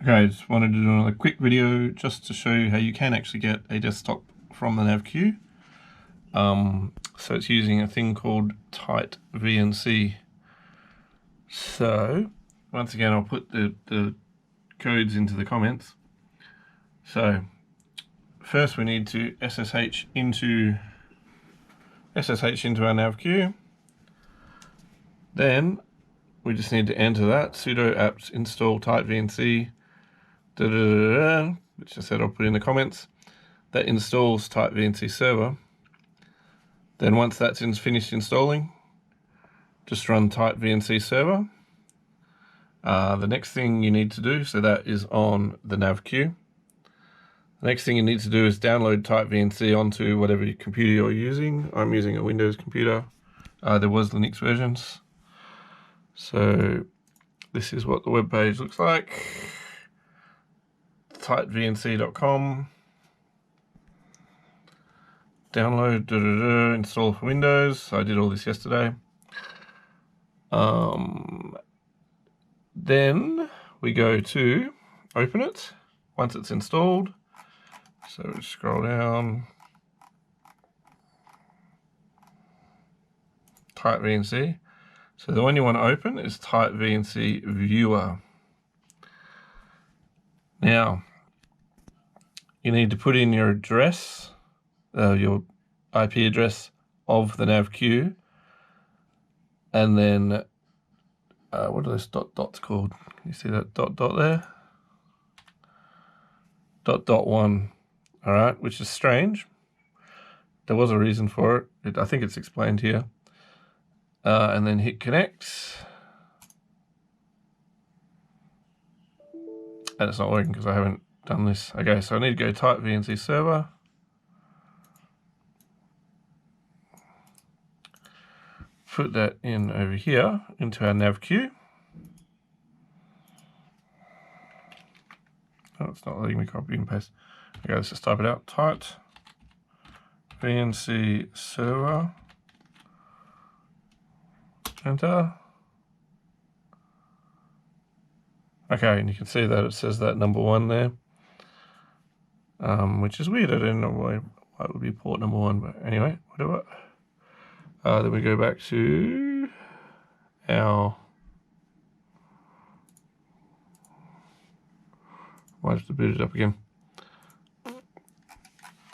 Okay, just wanted to do another quick video just to show you how you can actually get a desktop from the NavQ. So it's using a thing called TightVNC. So once again, I'll put the codes into the comments. So first we need to SSH into our NavQ. Then we just need to enter that sudo apt install TightVNC, which I said I'll put in the comments. That installs TightVNC server. Then once that's finished installing, just run TightVNC server. The next thing you need to do, so that is on the NavQ. The next thing you need to do is download TightVNC onto whatever computer you're using. I'm using a Windows computer. There was Linux versions. So this is what the web page looks like. TightVNC.com. Download, install for Windows. I did all this yesterday. Then we go to open it once it's installed. So we scroll down. TightVNC. So the one you want to open is TightVNC Viewer. Now, you need to put in your address, your IP address of the NavQ, and then what are those dots called? Can you see that dot there? Dot 1. All right, which is strange. There was a reason for it. I think it's explained here. And then hit connect. And it's not working because I haven't done this. Okay, so I need to go TightVNC server. Put that in over here into our NavQ. Oh, it's not letting me copy and paste. Okay, let's just type it out. TightVNC server. Enter. Okay, and you can see that it says that number 1 there, which is weird. I don't know why it would be port number 1, but anyway, whatever. Then we go back to our, might have to boot it up again.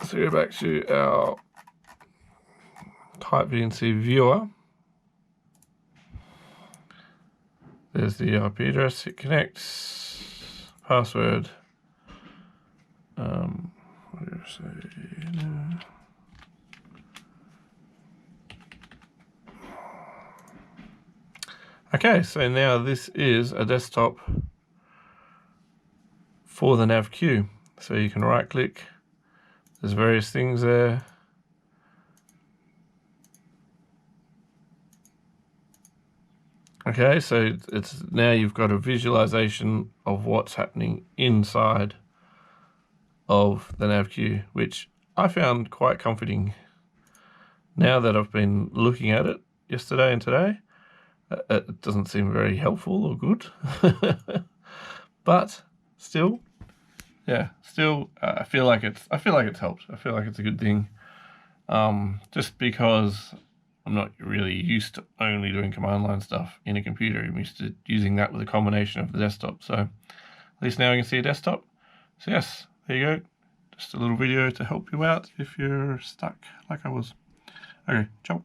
So go back to our TightVNC viewer. There's the IP address, hit connect, password. What do I say? No. Okay, so now this is a desktop for the NavQ. So you can right click, there's various things there. Okay, so it's now you've got a visualization of what's happening inside of the NavQ, which I found quite comforting. Now that I've been looking at it yesterday and today, it doesn't seem very helpful or good, but still, yeah, I feel like it's helped. I feel like it's a good thing, just because I'm not really used to only doing command line stuff in a computer. I'm used to using that with a combination of the desktop. So at least now I can see a desktop. So yes, there you go. Just a little video to help you out if you're stuck like I was. Okay, ciao.